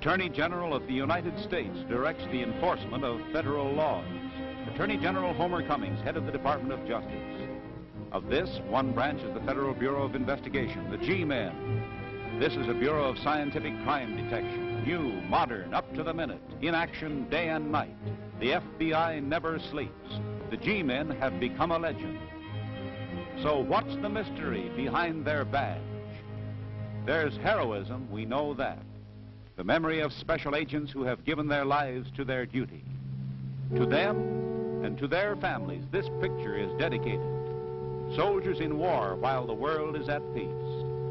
Attorney General of the United States directs the enforcement of federal laws. Attorney General Homer Cummings, head of the Department of Justice. Of this, one branch is the Federal Bureau of Investigation, the G-Men. This is a bureau of scientific crime detection, new, modern, up to the minute, in action day and night. The FBI never sleeps. The G-Men have become a legend. So what's the mystery behind their badge? There's heroism, we know that. The memory of special agents who have given their lives to their duty. To them and to their families, this picture is dedicated. Soldiers in war while the world is at peace.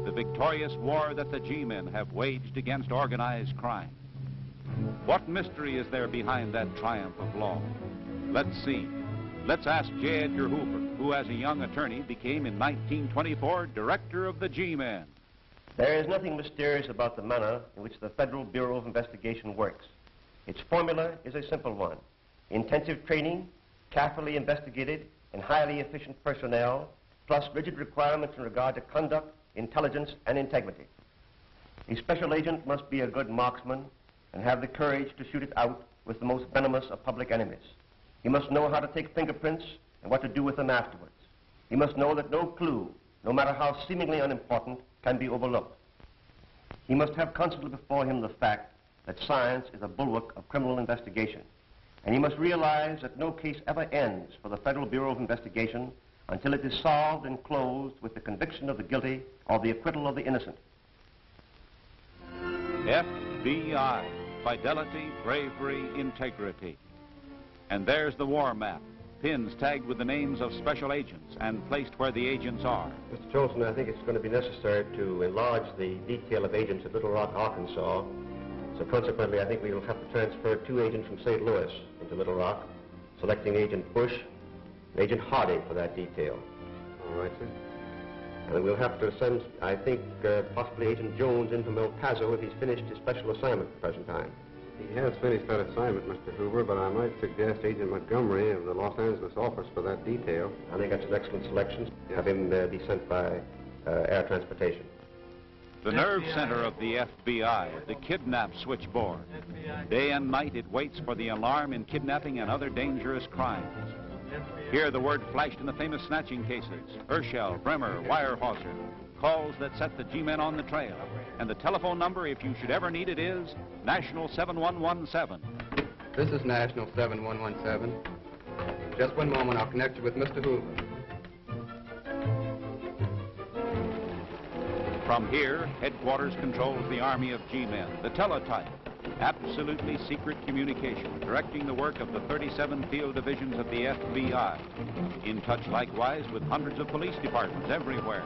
The victorious war that the G-Men have waged against organized crime. What mystery is there behind that triumph of law? Let's see. Let's ask J. Edgar Hoover, who as a young attorney became in 1924 director of the G-Men. There is nothing mysterious about the manner in which the Federal Bureau of Investigation works. Its formula is a simple one. Intensive training, carefully investigated, and highly efficient personnel, plus rigid requirements in regard to conduct, intelligence, and integrity. A special agent must be a good marksman and have the courage to shoot it out with the most venomous of public enemies. He must know how to take fingerprints and what to do with them afterwards. He must know that no clue, no matter how seemingly unimportant, can be overlooked. He must have constantly before him the fact that science is a bulwark of criminal investigation. And he must realize that no case ever ends for the Federal Bureau of Investigation until it is solved and closed with the conviction of the guilty or the acquittal of the innocent. FBI, fidelity, bravery, integrity. And there's the war map. Pins tagged with the names of special agents and placed where the agents are. Mr. Jolson, I think it's going to be necessary to enlarge the detail of agents at Little Rock, Arkansas. So consequently, I think we will have to transfer 2 agents from St. Louis into Little Rock, selecting Agent Bush and Agent Hardy for that detail. All right, sir. And we'll have to send, I think, possibly Agent Jones in from El Paso if he's finished his special assignment at the present time. He has finished that assignment, Mr. Hoover, but I might suggest Agent Montgomery of the Los Angeles office for that detail. I think that's an excellent selection. Have him be sent by air transportation. The nerve center of the FBI, the kidnap switchboard. Day and night it waits for the alarm in kidnapping and other dangerous crimes. Here the word flashed in the famous snatching cases. Urschel, Bremer, Weyerhaeuser. Calls that set the G-Men on the trail. And the telephone number, if you should ever need it, is National 7117. This is National 7117. Just one moment, I'll connect you with Mr. Hoover. From here, headquarters controls the army of G-Men, the teletype. Absolutely secret communication, directing the work of the 37 field divisions of the FBI. In touch likewise with hundreds of police departments everywhere.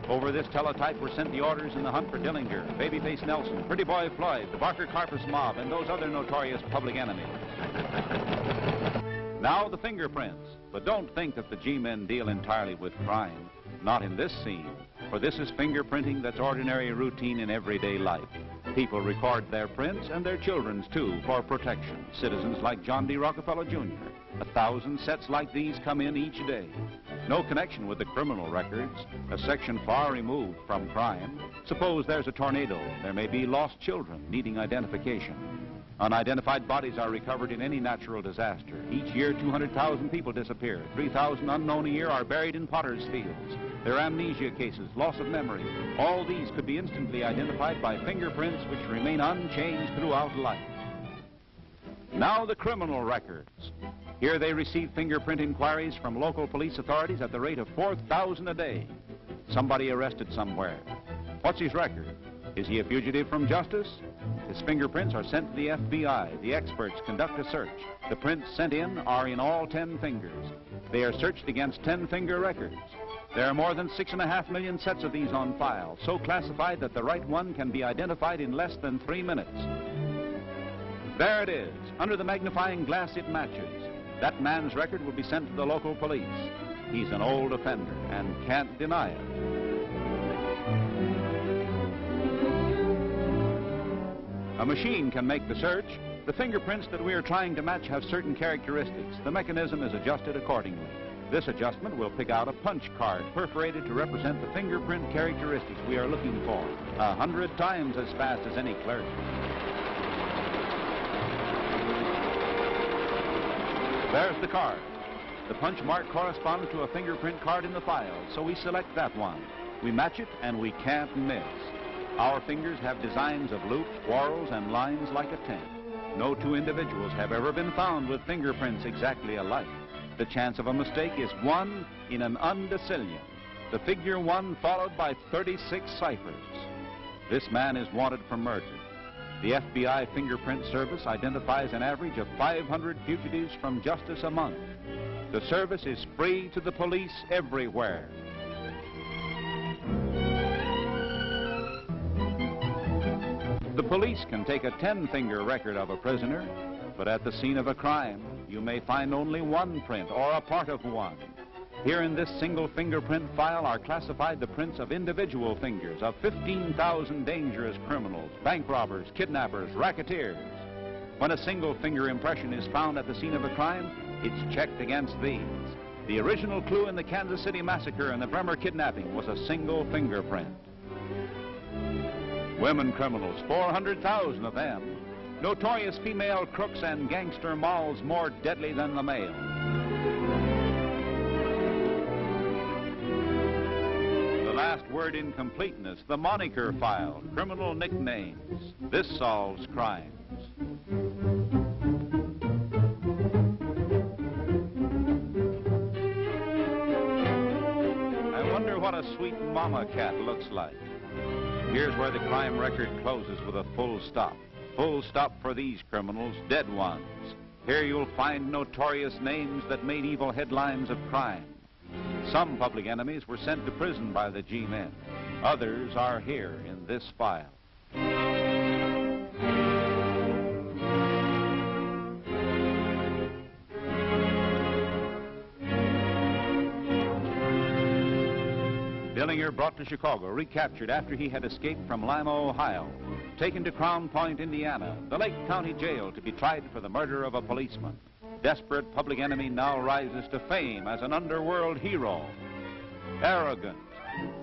Over this teletype were sent the orders in the hunt for Dillinger, Babyface Nelson, Pretty Boy Floyd, the Barker Carpus mob, and those other notorious public enemies. Now the fingerprints. But don't think that the G-Men deal entirely with crime. Not in this scene, for this is fingerprinting that's ordinary routine in everyday life. People record their prints and their children's too for protection. Citizens like John D. Rockefeller Jr. 1,000 sets like these come in each day. No connection with the criminal records, a section far removed from crime. Suppose there's a tornado. There may be lost children needing identification. Unidentified bodies are recovered in any natural disaster. Each year, 200,000 people disappear. 3,000 unknown a year are buried in potter's fields. There are amnesia cases, loss of memory. All these could be instantly identified by fingerprints which remain unchanged throughout life. Now the criminal records. Here they receive fingerprint inquiries from local police authorities at the rate of 4,000 a day. Somebody arrested somewhere. What's his record? Is he a fugitive from justice? His fingerprints are sent to the FBI. The experts conduct a search. The prints sent in are in all 10 fingers. They are searched against 10-finger records. There are more than 6.5 million sets of these on file, so classified that the right one can be identified in less than 3 minutes. There it is. Under the magnifying glass it matches. That man's record will be sent to the local police. He's an old offender and can't deny it. A machine can make the search. The fingerprints that we are trying to match have certain characteristics. The mechanism is adjusted accordingly. This adjustment will pick out a punch card perforated to represent the fingerprint characteristics we are looking for, 100 times as fast as any clerk. There's the card. The punch mark corresponds to a fingerprint card in the file, so we select that one. We match it, and we can't miss. Our fingers have designs of loops, whorls, and lines like a tent. No two individuals have ever been found with fingerprints exactly alike. The chance of a mistake is 1 in an undecillion. The figure 1 followed by 36 ciphers. This man is wanted for murder. The FBI Fingerprint Service identifies an average of 500 fugitives from justice a month. The service is free to the police everywhere. The police can take a 10-finger record of a prisoner, but at the scene of a crime, you may find only one print or a part of one. Here in this single fingerprint file are classified the prints of individual fingers of 15,000 dangerous criminals, bank robbers, kidnappers, racketeers. When a single finger impression is found at the scene of a crime, it's checked against these. The original clue in the Kansas City massacre and the Bremer kidnapping was a single fingerprint. Women criminals, 400,000 of them. Notorious female crooks and gangster molls more deadly than the male. The last word in completeness, the moniker file, criminal nicknames. This solves crimes. I wonder what a sweet mama cat looks like. Here's where the crime record closes with a full stop. Full stop for these criminals, dead ones. Here you'll find notorious names that made evil headlines of crime. Some public enemies were sent to prison by the G-men. Others are here in this file. Dillinger brought to Chicago, recaptured after he had escaped from Lima, Ohio. Taken to Crown Point, Indiana, the Lake County Jail to be tried for the murder of a policeman. Desperate public enemy now rises to fame as an underworld hero. Arrogant,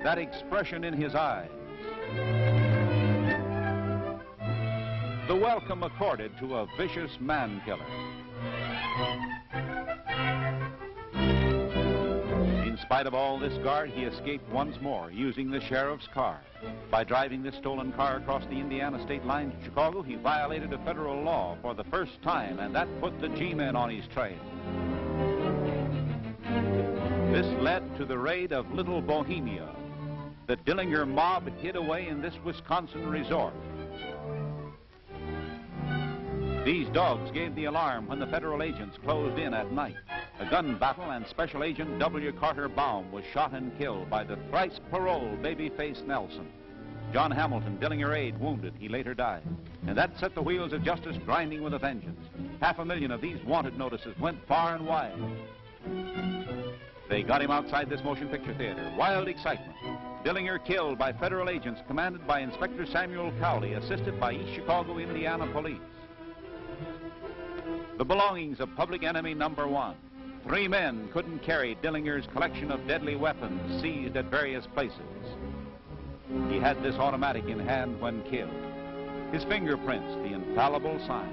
that expression in his eyes. The welcome accorded to a vicious man-killer. In spite of all this guard, he escaped once more using the sheriff's car. By driving this stolen car across the Indiana state line to Chicago, he violated a federal law for the first time, and that put the G-men on his trail. This led to the raid of Little Bohemia. The Dillinger mob hid away in this Wisconsin resort. These dogs gave the alarm when the federal agents closed in at night. A gun battle, and Special Agent W. Carter Baum was shot and killed by the thrice paroled Babyface Nelson. John Hamilton, Dillinger aide, wounded. He later died. And that set the wheels of justice grinding with a vengeance. 500,000 of these wanted notices went far and wide. They got him outside this motion picture theater. Wild excitement. Dillinger killed by federal agents commanded by Inspector Samuel Cowley, assisted by East Chicago, Indiana police. The belongings of public enemy number 1. 3 men couldn't carry Dillinger's collection of deadly weapons seized at various places. He had this automatic in hand when killed. His fingerprints, the infallible sign.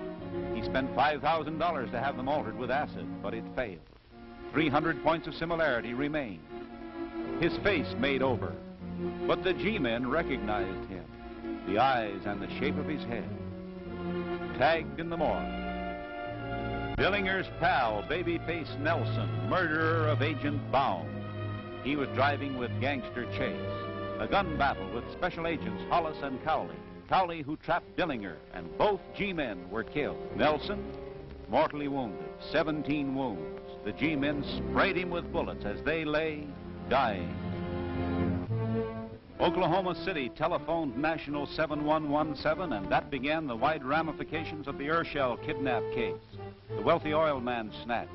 He spent $5,000 to have them altered with acid, but it failed. 300 points of similarity remained. His face made over, but the G-men recognized him. The eyes and the shape of his head. Tagged in the morgue. Dillinger's pal, Babyface Nelson, murderer of Agent Baum. He was driving with Gangster Chase. A gun battle with Special Agents Hollis and Cowley. Cowley who trapped Dillinger, and both G-men were killed. Nelson, mortally wounded, 17 wounds. The G-men sprayed him with bullets as they lay dying. Oklahoma City telephoned National 7117, and that began the wide ramifications of the Urshel kidnap case. The wealthy oil man snatched.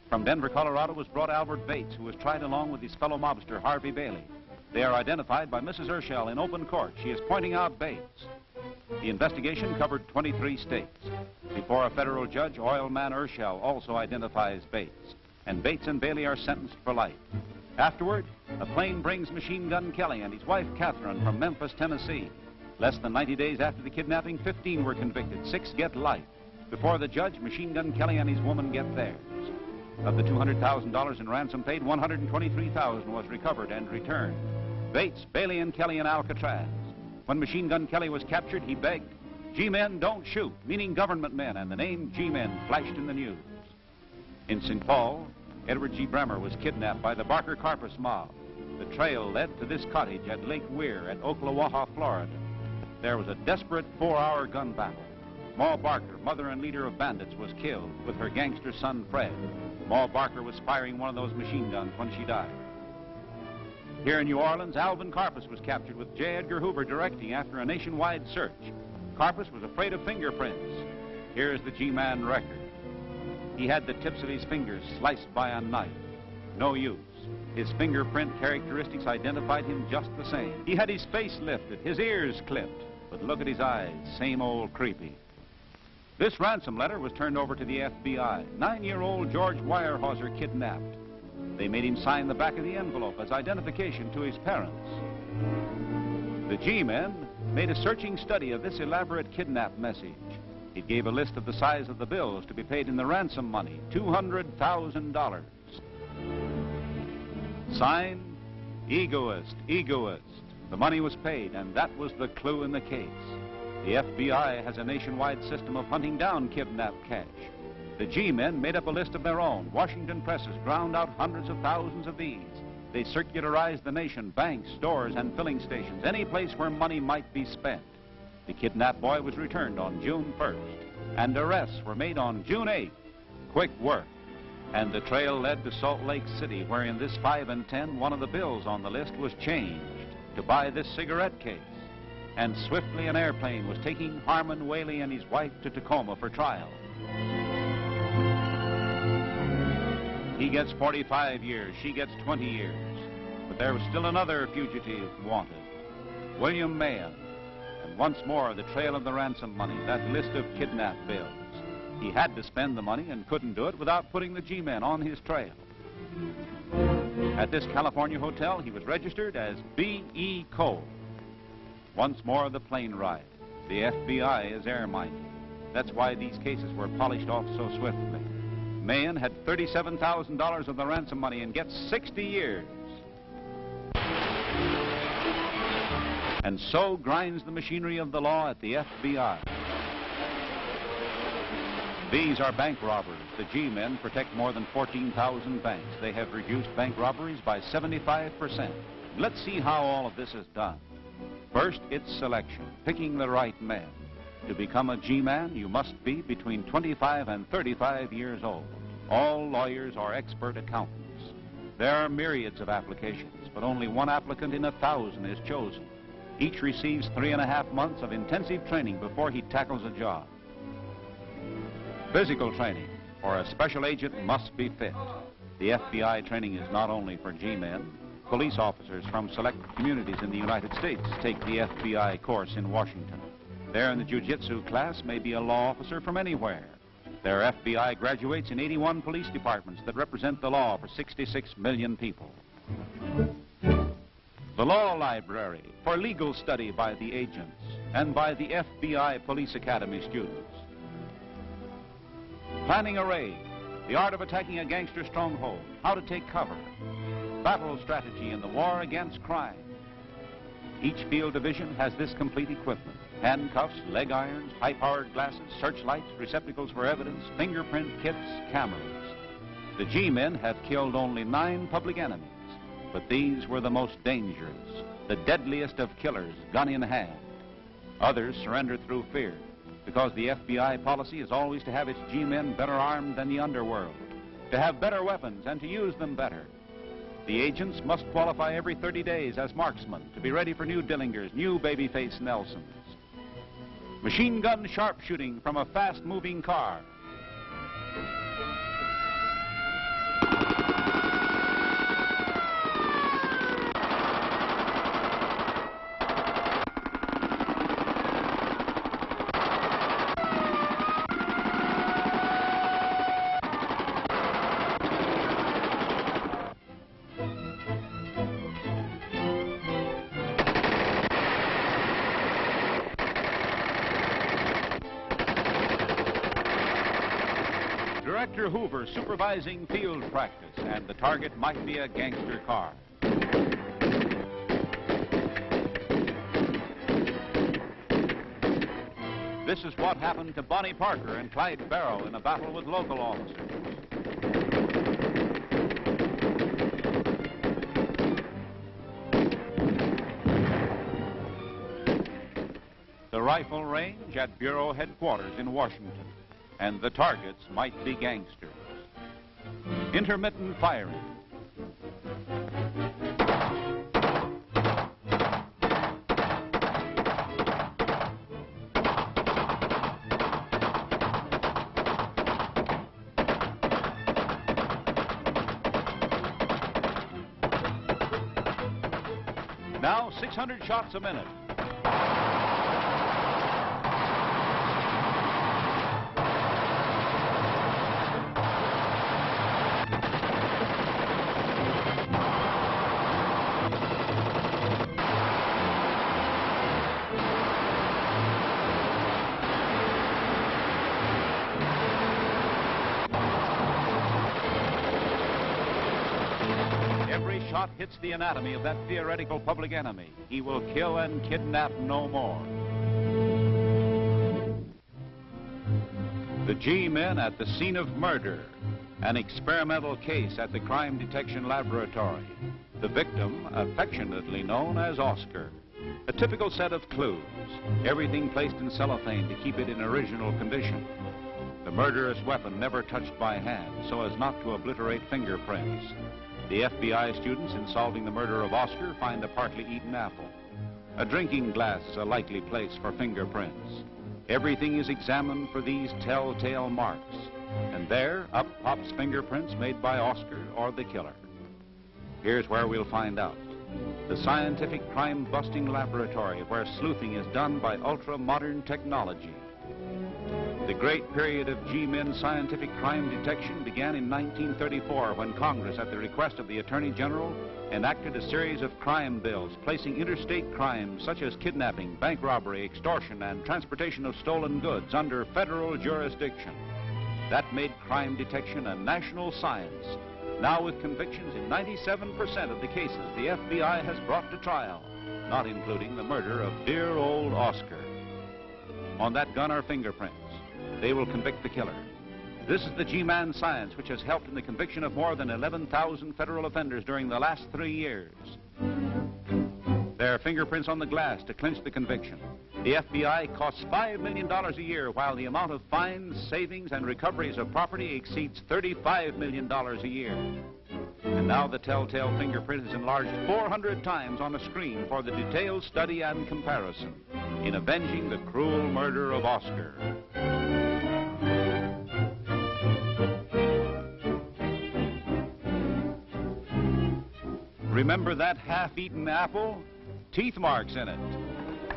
From Denver, Colorado was brought Albert Bates, who was tried along with his fellow mobster, Harvey Bailey. They are identified by Mrs. Urshel in open court. She is pointing out Bates. The investigation covered 23 states. Before a federal judge, oil man Urshel also identifies Bates. And Bates and Bailey are sentenced for life. Afterward, a plane brings Machine Gun Kelly and his wife, Catherine, from Memphis, Tennessee. Less than 90 days after the kidnapping, 15 were convicted. 6 get life. Before the judge, Machine Gun Kelly and his woman get theirs. Of the $200,000 in ransom paid, $123,000 was recovered and returned. Bates, Bailey, and Kelly in Alcatraz. When Machine Gun Kelly was captured, he begged, "G-men don't shoot," meaning government men, and the name G-men flashed in the news. In St. Paul, Edward G. Bremer was kidnapped by the Barker Karpus mob. The trail led to this cottage at Lake Weir at Ocklawaha, Florida. There was a desperate 4-hour gun battle. Ma Barker, mother and leader of bandits, was killed with her gangster son, Fred. Ma Barker was firing one of those machine guns when she died. Here in New Orleans, Alvin Karpus was captured with J. Edgar Hoover directing after a nationwide search. Karpus was afraid of fingerprints. Here's the G-Man record. He had the tips of his fingers sliced by a knife. No use. His fingerprint characteristics identified him just the same. He had his face lifted, his ears clipped. But look at his eyes, same old creepy. This ransom letter was turned over to the FBI. 9-year-old George Weyerhaeuser kidnapped. They made him sign the back of the envelope as identification to his parents. The G-men made a searching study of this elaborate kidnap message. It gave a list of the size of the bills to be paid in the ransom money, $200,000. Signed, Egoist, Egoist. The money was paid, and that was the clue in the case. The FBI has a nationwide system of hunting down kidnapped cash. The G-men made up a list of their own. Washington presses ground out hundreds of thousands of these. They circularized the nation, banks, stores, and filling stations, any place where money might be spent. The kidnapped boy was returned on June 1st, and arrests were made on June 8th. Quick work. And the trail led to Salt Lake City, where in this 5 and 10, one of the bills on the list was changed to buy this cigarette case. And swiftly an airplane was taking Harmon Whaley and his wife to Tacoma for trial. He gets 45 years, she gets 20 years. But there was still another fugitive wanted, William Mahan. And once more, the trail of the ransom money, that list of kidnap bills. He had to spend the money and couldn't do it without putting the G-men on his trail. At this California hotel, he was registered as B.E. Cole. Once more, the plane ride. The FBI is air-minded. That's why these cases were polished off so swiftly. Mahan had $37,000 of the ransom money and gets 60 years. And so grinds the machinery of the law at the FBI. These are bank robbers. The G-men protect more than 14,000 banks. They have reduced bank robberies by 75%. Let's see how all of this is done. First, it's selection, picking the right men. To become a G-man, you must be between 25 and 35 years old. All lawyers are expert accountants. There are myriads of applications, but only one applicant in 1,000 is chosen. Each receives 3.5 months of intensive training before he tackles a job. Physical training, or a special agent must be fit. The FBI training is not only for G-men. Police officers from select communities in the United States take the FBI course in Washington. There in the jiu-jitsu class may be a law officer from anywhere. There are FBI graduates in 81 police departments that represent the law for 66 million people. The law library for legal study by the agents and by the FBI Police Academy students. Planning a raid, the art of attacking a gangster stronghold, how to take cover, battle strategy in the war against crime. Each field division has this complete equipment: handcuffs, leg irons, high-powered glasses, searchlights, receptacles for evidence, fingerprint kits, cameras. The G-men have killed only 9 public enemies, but these were the most dangerous, the deadliest of killers, gun in hand. Others surrendered through fear, because the FBI policy is always to have its G-men better armed than the underworld, to have better weapons and to use them better. The agents must qualify every 30 days as marksmen to be ready for new Dillingers, new babyface Nelsons. Machine gun sharpshooting from a fast-moving car. Mr. Hoover supervising field practice, and the target might be a gangster car. This is what happened to Bonnie Parker and Clyde Barrow in a battle with local officers. The rifle range at Bureau headquarters in Washington, and the targets might be gangsters. Intermittent firing. Now 600 shots a minute. Every shot hits the anatomy of that theoretical public enemy. He will kill and kidnap no more. The G-men at the scene of murder. An experimental case at the crime detection laboratory. The victim, affectionately known as Oscar. A typical set of clues. Everything placed in cellophane to keep it in original condition. The murderous weapon never touched by hand so as not to obliterate fingerprints. The FBI students in solving the murder of Oscar find a partly eaten apple. A drinking glass is a likely place for fingerprints. Everything is examined for these telltale marks. And there, up pops fingerprints made by Oscar or the killer. Here's where we'll find out. The scientific crime-busting laboratory where sleuthing is done by ultra-modern technology. The great period of G-men scientific crime detection began in 1934 when Congress, at the request of the Attorney General, enacted a series of crime bills placing interstate crimes such as kidnapping, bank robbery, extortion, and transportation of stolen goods under federal jurisdiction. That made crime detection a national science. Now with convictions in 97% of the cases the FBI has brought to trial, not including the murder of dear old Oscar. On that gun are fingerprints. They will convict the killer. This is the G-man science which has helped in the conviction of more than 11,000 federal offenders during the last 3 years. There are fingerprints on the glass to clinch the conviction. The FBI costs $5 million a year, while the amount of fines, savings, and recoveries of property exceeds $35 million a year. And now the telltale fingerprint is enlarged 400 times on a screen for the detailed study and comparison in avenging the cruel murder of Oscar. Remember that half-eaten apple? Teeth marks in it.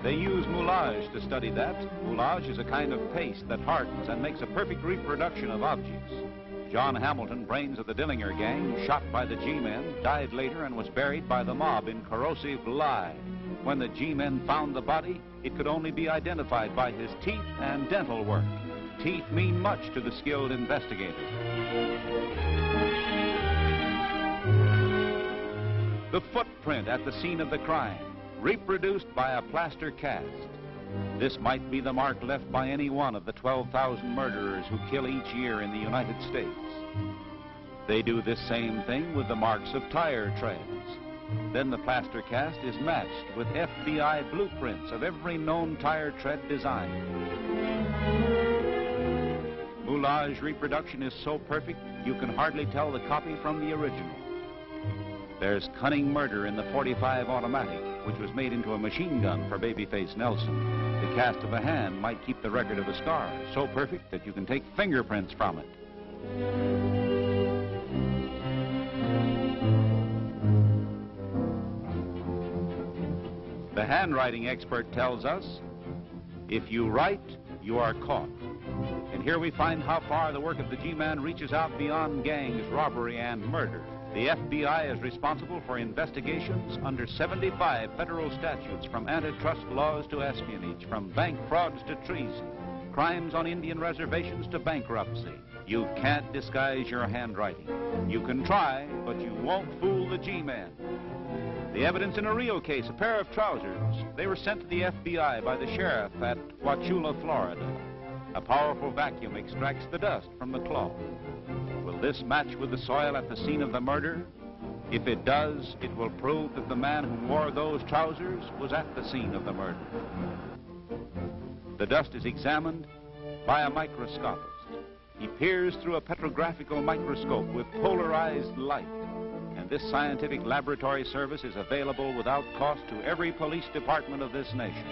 They use moulage to study that. Moulage is a kind of paste that hardens and makes a perfect reproduction of objects. John Hamilton, brains of the Dillinger gang, shot by the G-men, died later and was buried by the mob in corrosive lye. When the G-men found the body, it could only be identified by his teeth and dental work. Teeth mean much to the skilled investigator. The footprint at the scene of the crime, reproduced by a plaster cast. This might be the mark left by any one of the 12,000 murderers who kill each year in the United States. They do this same thing with the marks of tire treads. Then the plaster cast is matched with FBI blueprints of every known tire tread design. Moulage reproduction is so perfect, you can hardly tell the copy from the original. There's cunning murder in the .45 automatic, which was made into a machine gun for Babyface Nelson. The cast of a hand might keep the record of a scar, so perfect that you can take fingerprints from it. The handwriting expert tells us, if you write, you are caught. And here we find how far the work of the G-man reaches out beyond gangs, robbery, and murder. The FBI is responsible for investigations under 75 federal statutes, from antitrust laws to espionage, from bank frauds to treason. crimes on Indian reservations to bankruptcy. You can't disguise your handwriting. You can try, but you won't fool the G-men. The evidence in a real case, a pair of trousers. They were sent to the FBI by the sheriff at Wauchula, Florida. A powerful vacuum extracts the dust from the cloth. Will this match with the soil at the scene of the murder? If it does, it will prove that the man who wore those trousers was at the scene of the murder. The dust is examined by a microscopist. He peers through a petrographical microscope with polarized light. And this scientific laboratory service is available without cost to every police department of this nation.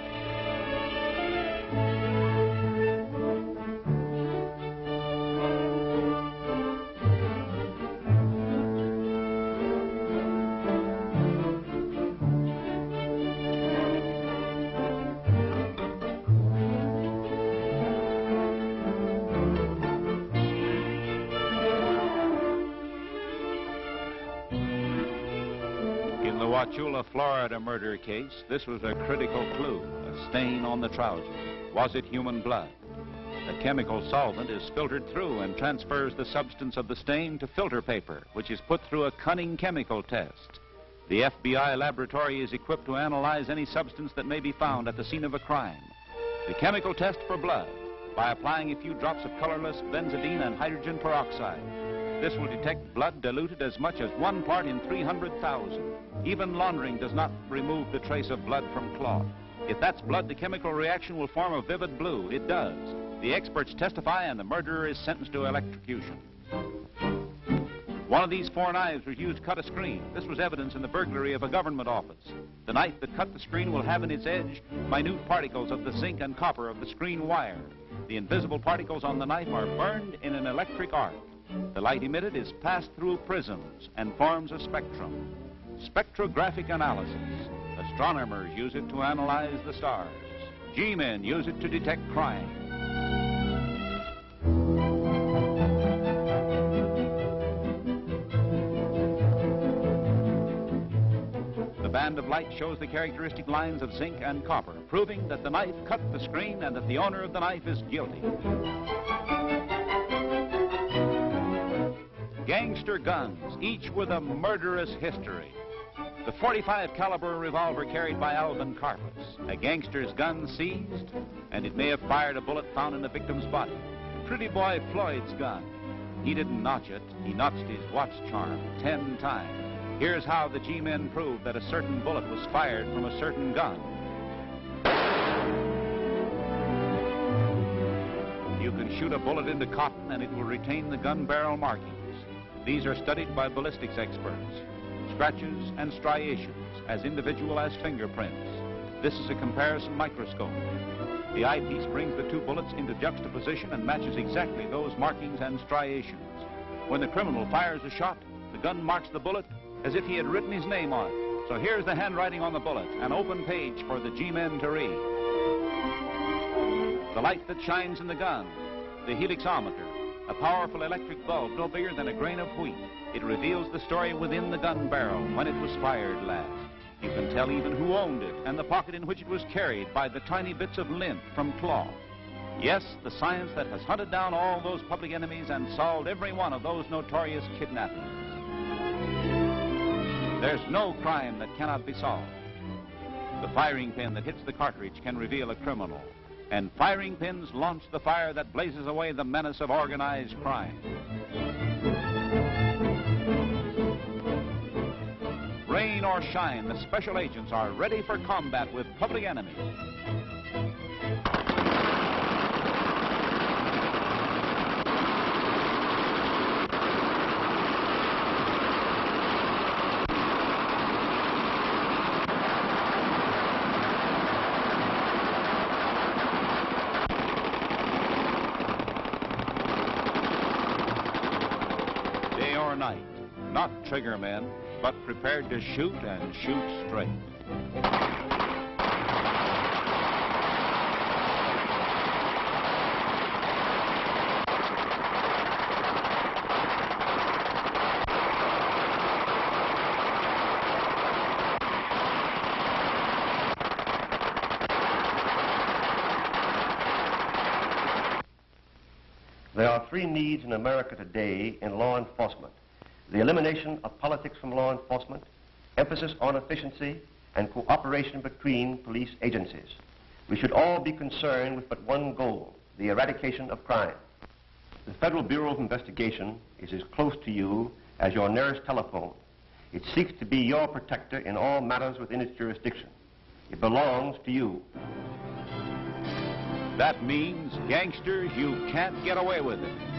Wauchula, Florida murder case, this was a critical clue, a stain on the trousers. Was it human blood? A chemical solvent is filtered through and transfers the substance of the stain to filter paper, which is put through a cunning chemical test. The FBI laboratory is equipped to analyze any substance that may be found at the scene of a crime. The chemical test for blood, by applying a few drops of colorless benzidine and hydrogen peroxide. This will detect blood diluted as much as 1 part in 300,000. Even laundering does not remove the trace of blood from cloth. If that's blood, the chemical reaction will form a vivid blue. It does. The experts testify and the murderer is sentenced to electrocution. One of these 4 knives was used to cut a screen. This was evidence in the burglary of a government office. The knife that cut the screen will have in its edge minute particles of the zinc and copper of the screen wire. The invisible particles on the knife are burned in an electric arc. The light emitted is passed through prisms and forms a spectrum. Spectrographic analysis. Astronomers use it to analyze the stars. G-men use it to detect crime. The band of light shows the characteristic lines of zinc and copper, proving that the knife cut the screen and that the owner of the knife is guilty. Gangster guns, each with a murderous history. The .45 caliber revolver carried by Alvin Karpus, a gangster's gun seized, and it may have fired a bullet found in the victim's body. Pretty boy Floyd's gun. He didn't notch it, he notched his watch charm 10 times. Here's how the G-men proved that a certain bullet was fired from a certain gun. You can shoot a bullet into cotton and it will retain the gun barrel markings. These are studied by ballistics experts. Scratches and striations, as individual as fingerprints. This is a comparison microscope. The eyepiece brings the 2 bullets into juxtaposition and matches exactly those markings and striations. When the criminal fires a shot, the gun marks the bullet as if he had written his name on it. So here's the handwriting on the bullet, an open page for the G-men to read. The light that shines in the gun, the helixometer, a powerful electric bulb no bigger than a grain of wheat. It reveals the story within the gun barrel when it was fired last. You can tell even who owned it and the pocket in which it was carried by the tiny bits of lint from cloth. Yes, the science that has hunted down all those public enemies and solved every one of those notorious kidnappings. There's no crime that cannot be solved. The firing pin that hits the cartridge can reveal a criminal. And firing pins launch the fire that blazes away the menace of organized crime. Rain or shine, the special agents are ready for combat with public enemies. Night, not trigger men, but prepared to shoot and shoot straight. are three needs in America today in law enforcement: the elimination of politics from law enforcement, emphasis on efficiency, and cooperation between police agencies. We should all be concerned with but one goal: the eradication of crime. The Federal Bureau of Investigation is as close to you as your nearest telephone. It seeks to be your protector in all matters within its jurisdiction. It belongs to you. That means, gangsters, you can't get away with it.